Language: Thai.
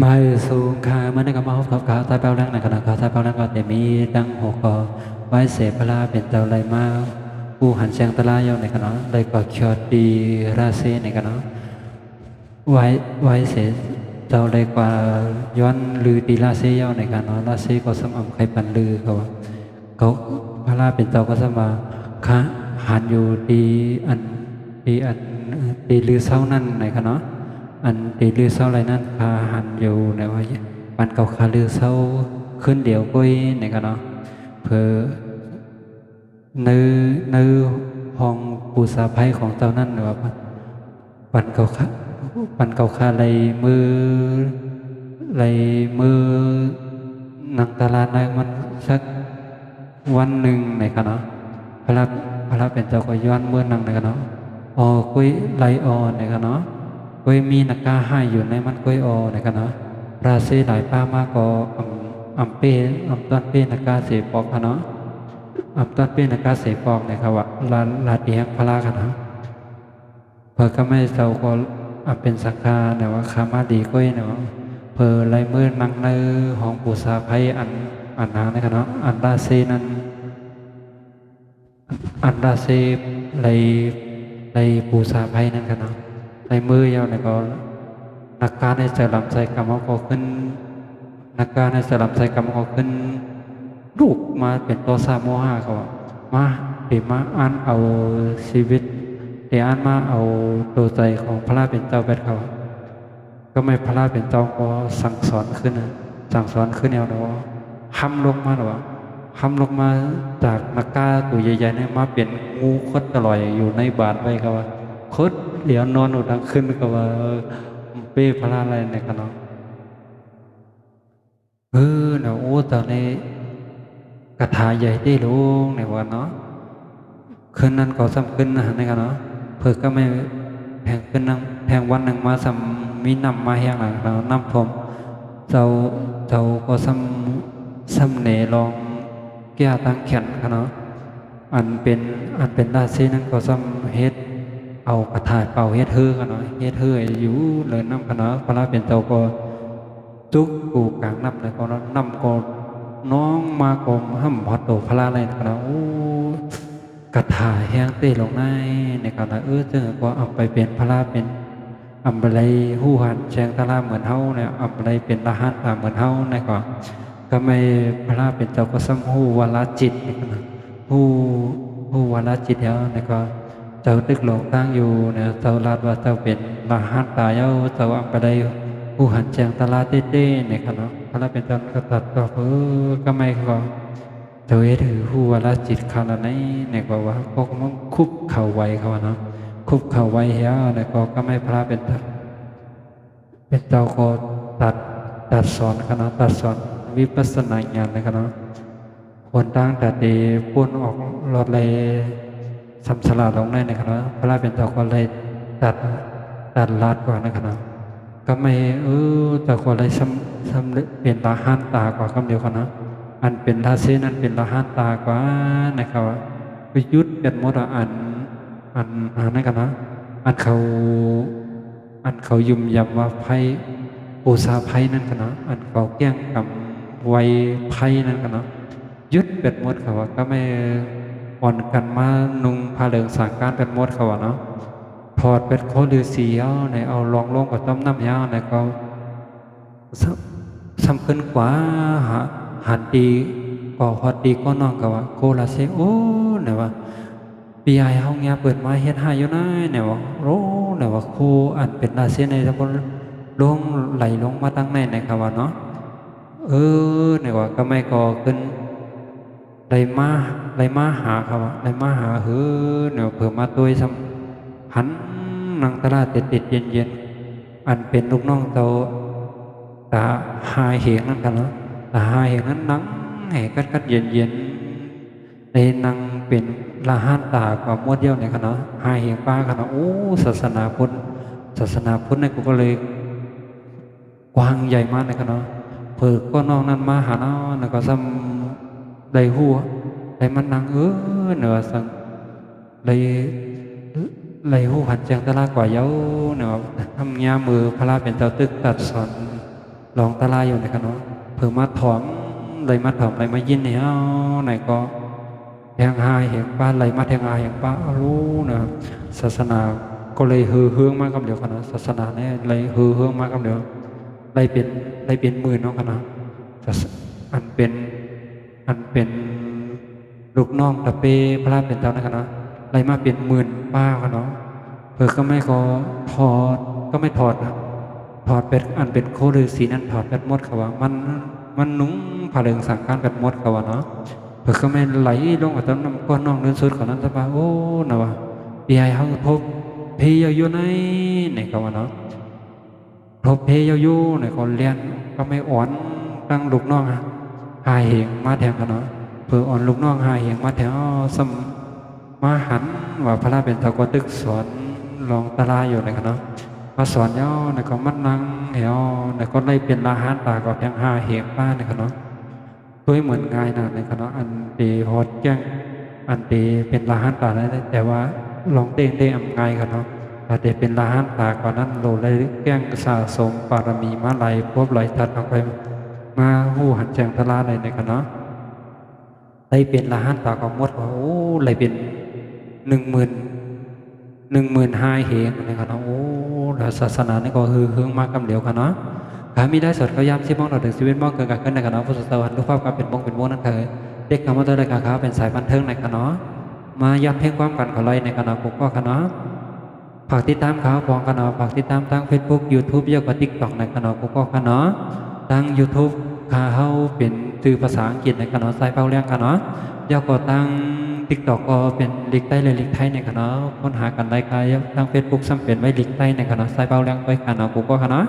มาสูงคาเมื่อในกำมะฮบกับขาใต้เป้าแรงในขณะขาใต้เป้าแรงก็แต่มีดังหกกอไว้เสพลาเป็นเจ้าไรมาผู้หันเชียงตะลายาวในขณะได้ก็เขียดดีราศีในขณะไว้เสเจ้าได้กว่าย้อนลือตีราศียาวในขณะราศีก็สมอำใครปันลือเขาว่าเขาพระลาเป็นเจ้าก็สมาคะหันอยู่ดีอันดีลือเศร้านั่นในขณะ อันตีลือเศร้าไรนั่นพาหันอยู่ในว่าปันเก่าคาลือเศร้าขึ้นเดี๋ยวกุ้ยในกันเนาะเพอในห้องปูสาไพของเจ้านั่นหรือว่าปันเก่าคาปันเก่าคาไรมือนังตลาดในมันสักวันหนึ่งในกันเนาะพระเป็นเจ้าก็ย้อนเมื่อนังในกันเนาะอ๋อกุ้ยไรออในกันเนาะ ก้อยมีนักกาให้อยู่ในมันก้อยอในกันนะราศีหลายป้ามากก็อำต้นเป้นักกาเสปอกเนาะอำต้นเป้นักกาเสปอกเนี่ยครับว่าลาเดียงพลากันนะเพอก็ไม่เจ้าก็เป็นสักคาเนี่ยว่าคามาดีก้อยเนี่ยว่าเพอไรเมื่อนังในห้องปูสาไพอันนาเนี่ยกันเนาะอันราศีนั้นอันราศีไรไรปูสาไพนั่นกันเนาะ ในมือยาวในก็นักการในเสลัมใส่กรรมก็ขึ้นนักการในเสลัมใส่กรรมก็ขึ้นลูกมาเป็นตัวสามโมหะเขาว่ามาเดี๋ยวมาอ่านเอาชีวิตเดี๋ยวอ่านมาเอาตัวใจของพระเป็นเจ้าเป็ดเขาก็ไม่พระเป็นเจ้าก็สั่งสอนขึ้นนะสั่งสอนขึ้นแนวเนาะห้ำลงมาหรอห้ำลงมาจากนักกาตัวใหญ่ๆเนี่ยมาเป็นงูคดตลอยอยู่ในบาทไว้เขาว่าคดเหลียวนอนอุดังขึ้นก็ว่าเป้พระอะไรในกันเนาะเนาะโอ้ตอนนี้กระถาใหญ่ได้ลงในวันเนาะคืนนั้นก็ซ้ำขึ้นนะในกันเนาะเพื่อก็ไม่แพงขึ้นนั่งแพงวันหนึ่งมาซ้ำมีนำมาแห้งหลังเราน้ำผมเจ้าก็ซ้ำเหนลองแก้ตั้งแขนกันเนาะอันเป็นราศีนั้นก็ซ้ำเฮ็ด เอากระถายเป่าเฮ็ดเฮือกันหน่อยเฮ็ดเฮืออยู่เลยน้ำกันเนาะพระเป็นเจ้าก็จุกกูกลางน้ำเลยก็น้ำก็น้องมากรมห้ำพอดโตพระอะไรกันเนาะโอ้กระถายแห้งเต้ลงในกันนะเจอก็เอาไปเป็นพระเป็นอัมบลัยหู้หันแชงตะลาเหมือนเฮาเนี่ยอัมบลัยเป็นละหันตาเหมือนเฮาในก็ไม่พระเป็นเจ้าก็ซ้ำหูวาลจิตนี่กันนะหูวาลจิตแล้วเนี่ยก็ เจ้าตึกหลงตั้งอยู่เนี่ยเจ้าลาดว่าเจ้าเป็นมหาตายาเจ้าอัปไดผู้หันแจงตลาดเต้ๆเนี่ยครับเนาะพระเป็นเจ้าก็ตัดก็ก็ไม่ก็เจ้าเอถือผู้วาลจิตขนาดไหนเนี่ยก็ว่าพวกมันคุบเข่าไวเขาเนาะคุบเข่าไวเฮียเนี่ยก็ไม่พระเป็นเจ้าก็ตัดสอนคณะตัดสอนวิปัสสนาญาณนะครับเนาะคนตั้งแต่เดปุ่นออกรถเลยสัมสลาลงได้นะครับพระราเป็นเจ้าก็เลยตัดลาดก่อนนะครับก็ไม่เจ้าก็เลยซ้ำเป็นละหันตากว่าคำเดียวกันนะอันเป็นราศีนั้นเป็นละหันตากว่านะครับไปยุดเป็นมดอันนั่นกันนะอันเขายุ่มยำว่าไพ่ปูซาไพ่นั่นกันนะอันเขาแก้งกับไวไพ่นั่นกันนะยึดเป็นมดเขาว่าก็ไม่อ่อนกันมานุงผ้าเหลืองสางการเป็นมดเขาว่าเนาะถอดเป็นโคลือสีในเอาลองลงกับต้มน้ำยาในก็สำคัญกว่าหันดีก็ฮอดดีก็น้องกับว่าโคลาเซโอเนี่ยว่าปีไอเฮาเงี้ยเปิดมาเฮ็ดให้อยู่นะเนี่ยว่าโรเนี่ยว่าโคอันเป็นราศีในตะบนลงไหลลงมาตั้งในครับว่าเนาะเนี่ยว่าก็ไม่ก่อขึ้นไรมาหาครับไรมาหาเนี่ยเผื่อมาตัวซ้ำหันนังตลาดติดเย็นอันเป็นลูกน้องเตาตาหายเหงนั่นกันเนาะตาหายเหงนั้นนังแห่กัดเย็นในนังเป็นละหันตากว่ามวดเดียวเนี่ยกันเนาะหายเหงป้ากันเนาะโอ้ศาสนาพุทธเนี่ยกูก็เลยกว้างใหญ่มากเลยกันเนาะเผื่อก็น้องนั้นมาหาเนาะแล้วก็ซ้ำได้หัวได้มันนังเหนือสังได้หัวหันแจงตะลากว่าเย้าเนาะทำเงี้ยมือพระเป็นเจ้าตึกตัดสอน ลองตะลายอยู่ในกันเนาะเพิ่มมาถอมเลยมาถอมเลยมายินเนี่ยเอาไหนก็แทงหายแห่งป้าเลยมาแทงหายแห่งป้ารู้นะศาสนาก็เลยฮือเฮืองมากกับเดียวกันนะศาสนาเนี่ยเลยฮือเฮืองมากกับเดียวเลยเป็นหมื่นเนาะกันนะศาสอันเป็นอันเป็นลูกน้องตะเปพระเป็นเจ้านะครับเนาะเลยมาเป็นหมื่นป้ากันเนาะเพิ่อก็ไม่ก็ถอดก็ไม่ถอดนะ ถอดเป็ดอันเป็นโคฤาษีนั้นถอดเป็ดหมดเขาว่ามันนุ่งผ่าเหลืองสังการเป็ดหมดเขาว่าเนาะเผื่อก็ไม่ไหลลงกับต้นน้ำก้อนน้องเดินสุดของนั้นสบายโอ้นะว่าปีไอเขาพบเพยอยู่ในเขาว่าเนาะพบเพยอยู่ในคนเรียนก็ไม่อ่อนตั้งลูกน้องหายเหงมาแทงกันเนาะเผื่ออ่อนลูกน้องหายเหงมาแทงสมมาหันว่าพระราเป็นตะกอตึกสอนลองตะลายอยู่ในกันเนาะ มาสอนเนาะในก็มันนั่งเหี่ยวในก็ได้เป็นลาหานตาก็เพียงหาเหตุป้าในขณะด้วยเหมือนง่ายนะในขณะอันตีฮอดแจ้งอันตีเป็นลาหานตาได้แต่ว่าลองเต้งได้อำง่ายขณะแต่เดเป็นลาหานตาก่อนนั้นโลเลยแก้งสะสมปารมีมาไหลพบไหลทัดออกไปมาหู้หันแจงทลาในขณะได้เป็นลาหานตาก็หมดว่าโอ้เลยเป็น10,000 15,000เหงนะครับเนาะโอ้แล้วศาสนานี่ก็ฮือเฮืองมากกำเดียวกันเนาะขามีได้สดเขาย้ำที่มองเราถึงชีวิตมองเกิดกันในกันเนาะพุทธศาสนารูปภาพการเป็นมงเป็นมงนั่นเถอะเด็กคำว่าตัวใดกันเขาเป็นสายบันเทิงในกันเนาะมาย้ำเพ่งความกันขอไล่ในกันเนาะผมก็กันเนาะฝากติดตามเขาพองกันเนาะฝากติดตามทาง Facebook YouTube เยอะกว่า TikTok ในกันเนาะผมก็กันเนาะทาง YouTube เขาเป็นสื่อภาษาอังกฤษในกันเนาะสายเป้าเลี้ยงกันเนาะเยอะกว่าตั้ง ติ๊กตอกก็เป็นลิกใต้เลยลิกไทยในคณะค้นหากันได้ครับทางเฟซบุ๊กซ้ำเป็นไว้ลิกใต้ในคณะสายเบาแรงไปคณะกูก็คณะ